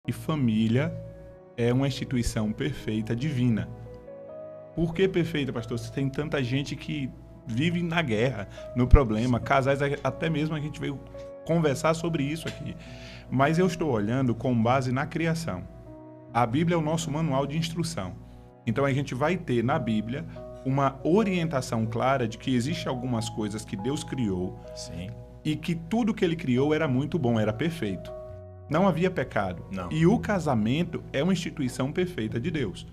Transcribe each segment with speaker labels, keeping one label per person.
Speaker 1: que família é uma instituição perfeita, divina. Por que perfeita, pastor? Se tem tanta gente que vive na guerra, no problema, casais, até mesmo a gente veio conversar sobre isso aqui. Mas eu estou olhando com base na criação. A Bíblia é o nosso manual de instrução. Então a gente vai ter na Bíblia uma orientação clara de que existem algumas coisas que Deus criou.
Speaker 2: Sim.
Speaker 1: E que tudo que ele criou era muito bom, era perfeito. Não havia pecado.
Speaker 2: Não.
Speaker 1: E o casamento é uma instituição perfeita de Deus.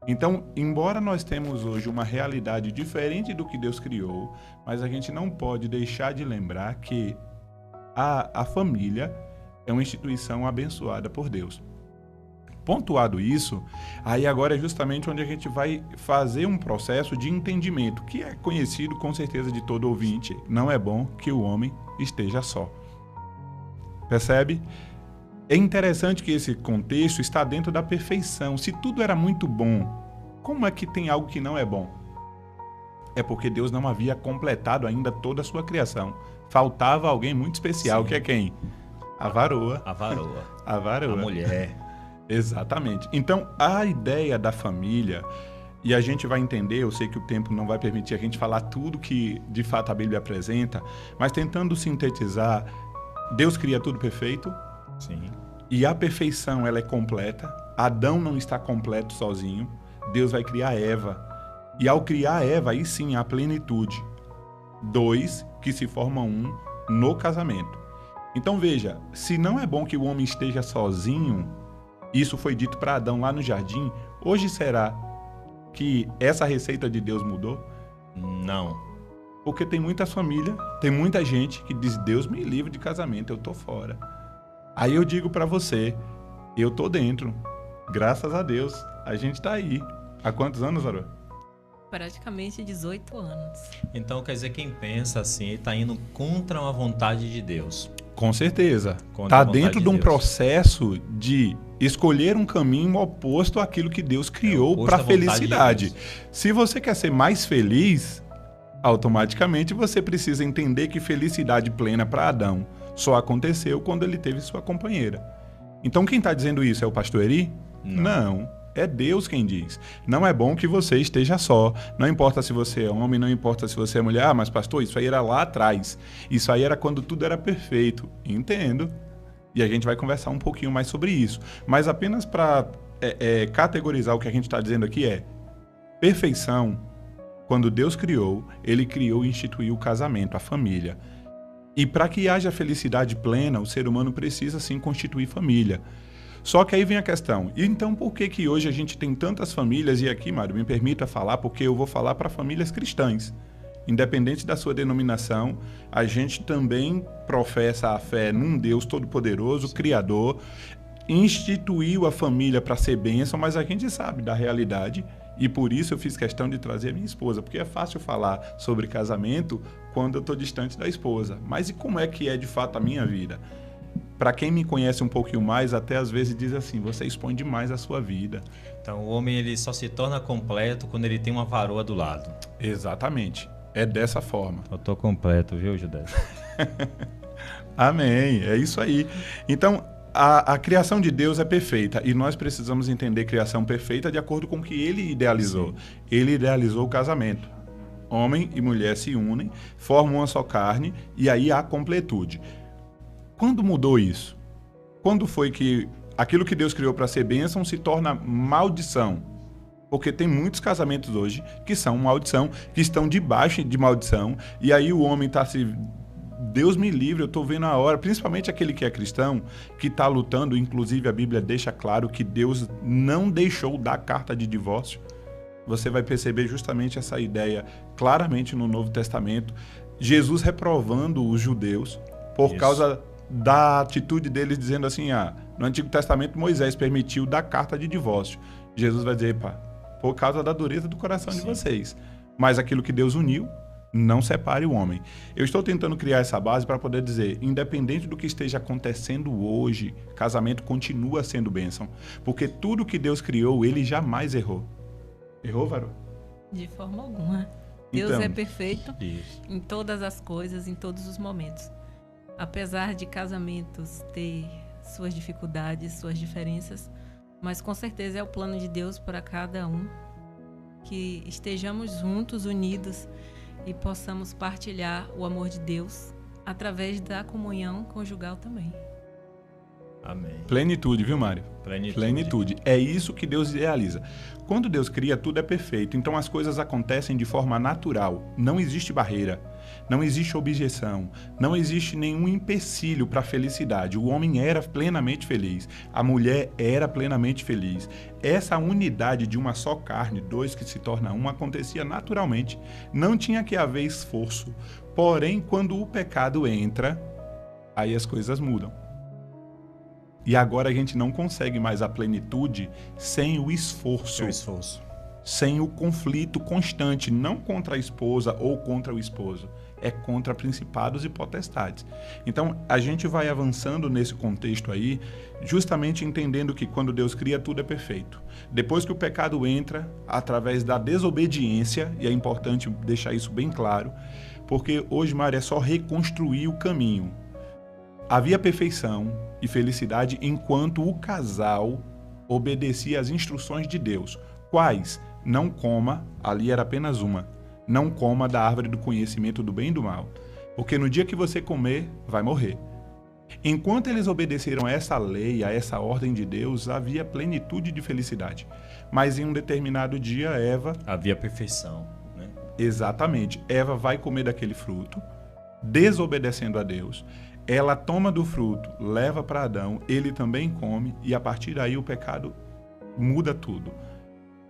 Speaker 1: Então, embora nós temos hoje uma realidade diferente do que Deus criou, mas a gente não pode deixar de lembrar que a família é uma instituição abençoada por Deus. Pontuado isso, aí agora é justamente onde a gente vai fazer um processo de entendimento, que é conhecido com certeza de todo ouvinte. Não é bom que o homem esteja só. Percebe? É interessante que esse contexto está dentro da perfeição. Se tudo era muito bom, como é que tem algo que não é bom? É porque Deus não havia completado ainda toda a sua criação. Faltava alguém muito especial,
Speaker 2: Sim.
Speaker 1: que é quem? A varoa.
Speaker 2: A varoa.
Speaker 1: A varoa.
Speaker 2: A mulher.
Speaker 1: Exatamente. Então, a ideia da família, e a gente vai entender, eu sei que o tempo não vai permitir a gente falar tudo que de fato a Bíblia apresenta, mas tentando sintetizar, Deus cria tudo perfeito.
Speaker 2: Sim.
Speaker 1: E a perfeição, ela é completa. Adão não está completo sozinho. Deus vai criar Eva. E ao criar Eva, aí sim, a plenitude. Dois que se formam um no casamento. Então veja, se não é bom que o homem esteja sozinho, isso foi dito para Adão lá no jardim, hoje será que essa receita de Deus mudou?
Speaker 2: Não.
Speaker 1: Porque tem muitas famílias, tem muita gente que diz, Deus me livre de casamento, eu tô fora. Aí eu digo para você, eu tô dentro. Graças a Deus, a gente tá aí. Há quantos anos, Aru?
Speaker 3: Praticamente 18 anos.
Speaker 2: Então quer dizer, quem pensa assim, está indo contra a vontade de Deus.
Speaker 1: Com certeza.
Speaker 2: Contra
Speaker 1: Tá
Speaker 2: a vontade
Speaker 1: dentro
Speaker 2: de
Speaker 1: de um
Speaker 2: Deus.
Speaker 1: processo de escolher um caminho oposto àquilo que Deus criou
Speaker 2: oposto
Speaker 1: para
Speaker 2: à vontade de
Speaker 1: felicidade.
Speaker 2: Deus.
Speaker 1: Se você quer ser mais feliz, automaticamente você precisa entender que felicidade plena para Adão só aconteceu quando ele teve sua companheira. Então quem está dizendo isso é o pastor Eri? Não. É Deus quem diz. Não é bom que você esteja só. Não importa se você é homem, não importa se você é mulher. Ah, mas pastor, isso aí era lá atrás. Isso aí era quando tudo era perfeito. Entendo. E a gente vai conversar um pouquinho mais sobre isso. Mas apenas para categorizar o que a gente está dizendo aqui é perfeição. Quando Deus criou, Ele criou e instituiu o casamento, a família. E para que haja felicidade plena, o ser humano precisa sim constituir família. Só que aí vem a questão, e então por que hoje a gente tem tantas famílias, e aqui, Mário, me permita falar, porque eu vou falar para famílias cristãs. Independente da sua denominação, a gente também professa a fé num Deus todo-poderoso, Criador, instituiu a família para ser bênção, mas a gente sabe da realidade, e por isso eu fiz questão de trazer a minha esposa, porque é fácil falar sobre casamento quando eu estou distante da esposa. Mas e como é que é de fato a minha vida? Para quem me conhece um pouquinho mais, até às vezes diz assim, você expõe demais a sua vida.
Speaker 2: Então o homem ele só se torna completo quando ele tem uma varoa do lado.
Speaker 1: Exatamente. É dessa forma.
Speaker 2: Eu tô completo, viu, Judé?
Speaker 1: Amém. É isso aí. Então, a criação de Deus é perfeita e nós precisamos entender criação perfeita de acordo com o que Ele idealizou. Sim. Ele idealizou o casamento. Homem e mulher se unem, formam uma só carne e aí há completude. Quando mudou isso? Quando foi que aquilo que Deus criou para ser bênção se torna maldição? Porque tem muitos casamentos hoje que são maldição, que estão debaixo de maldição, e aí o homem está se... Deus me livre, eu estou vendo a hora, principalmente aquele que é cristão, que está lutando, inclusive a Bíblia deixa claro que Deus não deixou dar carta de divórcio. Você vai perceber justamente essa ideia claramente no Novo Testamento. Jesus reprovando os judeus por causa da atitude deles, dizendo assim, no Antigo Testamento Moisés permitiu dar carta de divórcio. Jesus vai dizer, por causa da dureza do coração de vocês. Mas aquilo que Deus uniu, não separe o homem. Eu estou tentando criar essa base para poder dizer, independente do que esteja acontecendo hoje, casamento continua sendo bênção. Porque tudo que Deus criou, Ele jamais errou. Errou, Varô?
Speaker 3: De forma alguma. Deus
Speaker 1: Então,
Speaker 3: é perfeito em todas as coisas, em todos os momentos. Apesar de casamentos ter suas dificuldades, suas diferenças, mas com certeza é o plano de Deus para cada um, que estejamos juntos, unidos e possamos partilhar o amor de Deus através da comunhão conjugal também.
Speaker 2: Amém.
Speaker 1: Plenitude, viu, Mário?
Speaker 2: Plenitude.
Speaker 1: É isso que Deus idealiza. Quando Deus cria, tudo é perfeito. Então as coisas acontecem de forma natural. Não existe barreira, não existe objeção, não existe nenhum empecilho para a felicidade. O homem era plenamente feliz, a mulher era plenamente feliz. Essa unidade de uma só carne, dois que se torna um, acontecia naturalmente. Não tinha que haver esforço. Porém, quando o pecado entra, aí as coisas mudam. E agora a gente não consegue mais a plenitude sem o esforço. Sem o conflito constante, não contra a esposa ou contra o esposo, é contra principados e potestades. Então, a gente vai avançando nesse contexto aí, justamente entendendo que quando Deus cria, tudo é perfeito. Depois que o pecado entra, através da desobediência, e é importante deixar isso bem claro, porque hoje, Mário, é só reconstruir o caminho. Havia perfeição e felicidade enquanto o casal obedecia às instruções de Deus. Quais? Não coma, ali era apenas uma, não coma da árvore do conhecimento do bem e do mal, porque no dia que você comer, vai morrer. Enquanto eles obedeceram a essa lei, a essa ordem de Deus, havia plenitude de felicidade. Mas em um determinado dia, Eva...
Speaker 2: Havia perfeição, né?
Speaker 1: Exatamente. Eva vai comer daquele fruto, desobedecendo a Deus. Ela toma do fruto, leva para Adão, ele também come, e a partir daí o pecado muda tudo.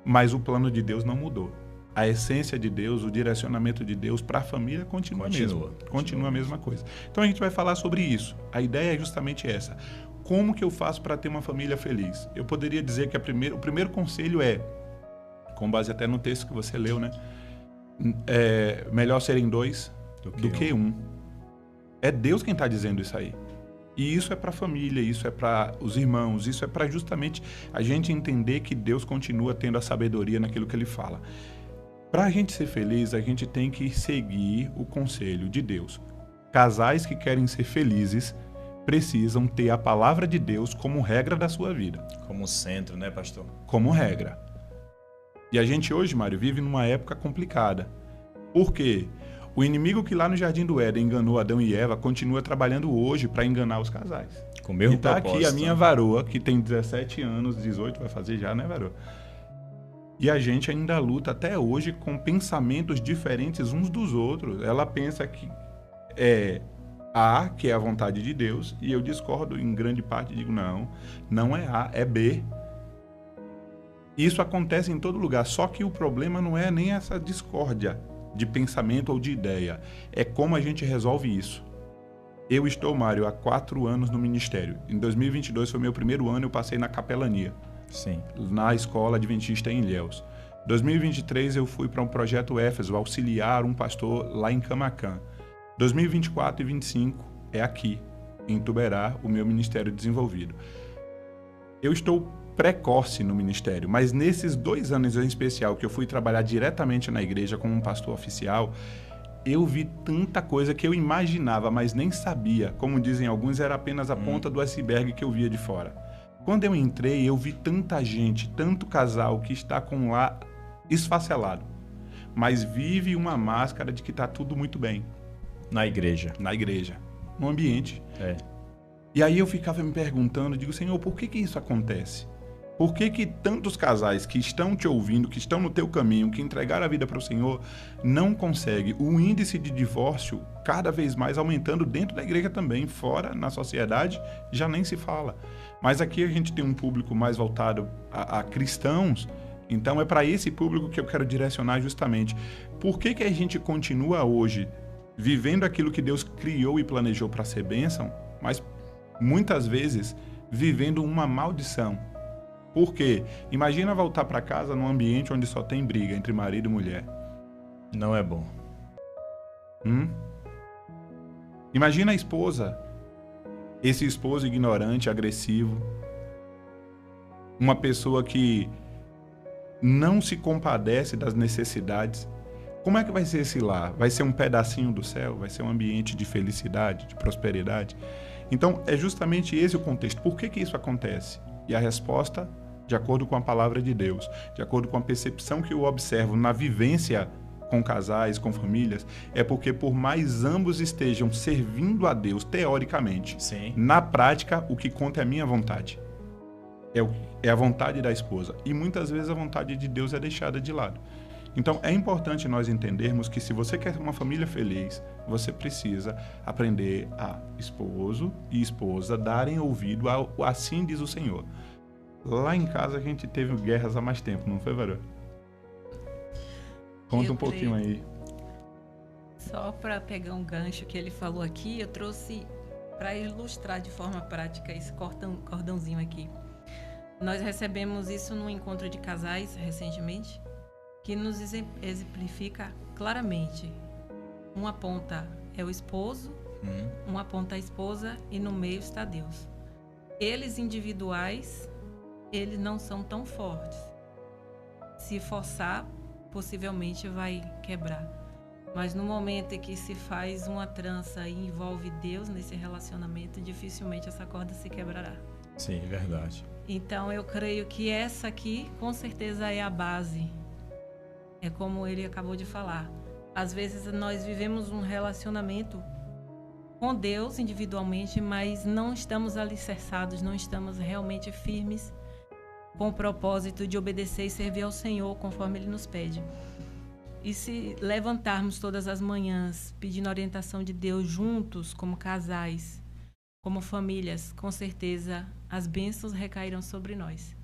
Speaker 1: Mas o plano de Deus não mudou. A essência de Deus, o direcionamento de Deus para a família continua a mesma coisa. Então a gente vai falar sobre isso. A ideia é justamente essa. Como que eu faço para ter uma família feliz? Eu poderia dizer que o primeiro conselho é, com base até no texto que você leu, né? Melhor serem dois do que um. É Deus quem está dizendo isso aí. E isso é para a família, isso é para os irmãos, isso é para justamente a gente entender que Deus continua tendo a sabedoria naquilo que Ele fala. Para a gente ser feliz, a gente tem que seguir o conselho de Deus. Casais que querem ser felizes precisam ter a palavra de Deus como regra da sua vida.
Speaker 2: Como centro, né, pastor?
Speaker 1: Como regra. E a gente hoje, Mário, vive numa época complicada. Por quê? O inimigo que lá no Jardim do Éden enganou Adão e Eva continua trabalhando hoje para enganar os casais.
Speaker 2: Com o mesmo
Speaker 1: e tá
Speaker 2: propósito.
Speaker 1: Aqui a minha varoa, que tem 17 anos, 18 vai fazer já, né, varoa? E a gente ainda luta até hoje com pensamentos diferentes uns dos outros. Ela pensa que é A, que é a vontade de Deus, e eu discordo em grande parte, digo não é A, é B. Isso acontece em todo lugar, só que o problema não é nem essa discórdia de pensamento ou de ideia, é como a gente resolve isso. Eu estou, Mário, há 4 anos no ministério. Em 2022 foi meu primeiro ano, eu passei na capelania.
Speaker 2: Sim.
Speaker 1: Na escola adventista em Ilhéus. 2023 eu fui para um projeto Éfeso, auxiliar um pastor lá em Camaquã. 2024 e 2025 é aqui, em Tuberá, o meu ministério desenvolvido. Eu estou precoce no ministério, mas nesses 2 anos em especial que eu fui trabalhar diretamente na igreja como um pastor oficial, eu vi tanta coisa que eu imaginava, mas nem sabia. Como dizem alguns, era apenas a ponta do iceberg que eu via de fora. Quando eu entrei, eu vi tanta gente, tanto casal que está com lá esfacelado, mas vive uma máscara de que está tudo muito bem.
Speaker 2: Na igreja.
Speaker 1: No ambiente. E aí eu ficava me perguntando, digo, Senhor, por que isso acontece? Por que tantos casais que estão te ouvindo, que estão no teu caminho, que entregaram a vida para o Senhor, não conseguem? O índice de divórcio cada vez mais aumentando dentro da igreja também, fora, na sociedade, já nem se fala. Mas aqui a gente tem um público mais voltado a cristãos, então é para esse público que eu quero direcionar justamente. Por que a gente continua hoje vivendo aquilo que Deus criou e planejou para ser bênção, mas muitas vezes vivendo uma maldição? Por quê? Imagina voltar para casa num ambiente onde só tem briga entre marido e mulher.
Speaker 2: Não é bom.
Speaker 1: Imagina a esposa. Esse esposo ignorante, agressivo. Uma pessoa que não se compadece das necessidades. Como é que vai ser esse lar? Vai ser um pedacinho do céu? Vai ser um ambiente de felicidade, de prosperidade? Então, é justamente esse o contexto. Por que isso acontece? E a resposta, de acordo com a palavra de Deus, de acordo com a percepção que eu observo na vivência com casais, com famílias, é porque por mais ambos estejam servindo a Deus, teoricamente,
Speaker 2: Sim.
Speaker 1: na prática, o que conta é a minha vontade. É a vontade da esposa. E muitas vezes a vontade de Deus é deixada de lado. Então, é importante nós entendermos que se você quer uma família feliz, você precisa aprender a esposo e esposa darem ouvido ao assim diz o Senhor. Lá em casa a gente teve guerras há mais tempo, não foi, Varô? Conta um pouquinho aí.
Speaker 3: Só para pegar um gancho que ele falou aqui, eu trouxe para ilustrar de forma prática esse cordãozinho aqui. Nós recebemos isso num encontro de casais recentemente, que nos exemplifica claramente. Uma ponta é o esposo, uma ponta é a esposa e no meio está Deus. Eles individuais, eles não são tão fortes. Se forçar, possivelmente vai quebrar. Mas no momento em que se faz uma trança e envolve Deus nesse relacionamento, dificilmente essa corda se quebrará.
Speaker 2: Sim, verdade.
Speaker 3: Então eu creio que essa aqui com certeza é a base. É como ele acabou de falar. Às vezes nós vivemos um relacionamento com Deus individualmente, mas não estamos alicerçados, não estamos realmente firmes com o propósito de obedecer e servir ao Senhor conforme Ele nos pede. E se levantarmos todas as manhãs pedindo orientação de Deus juntos, como casais, como famílias, com certeza as bênçãos recairão sobre nós.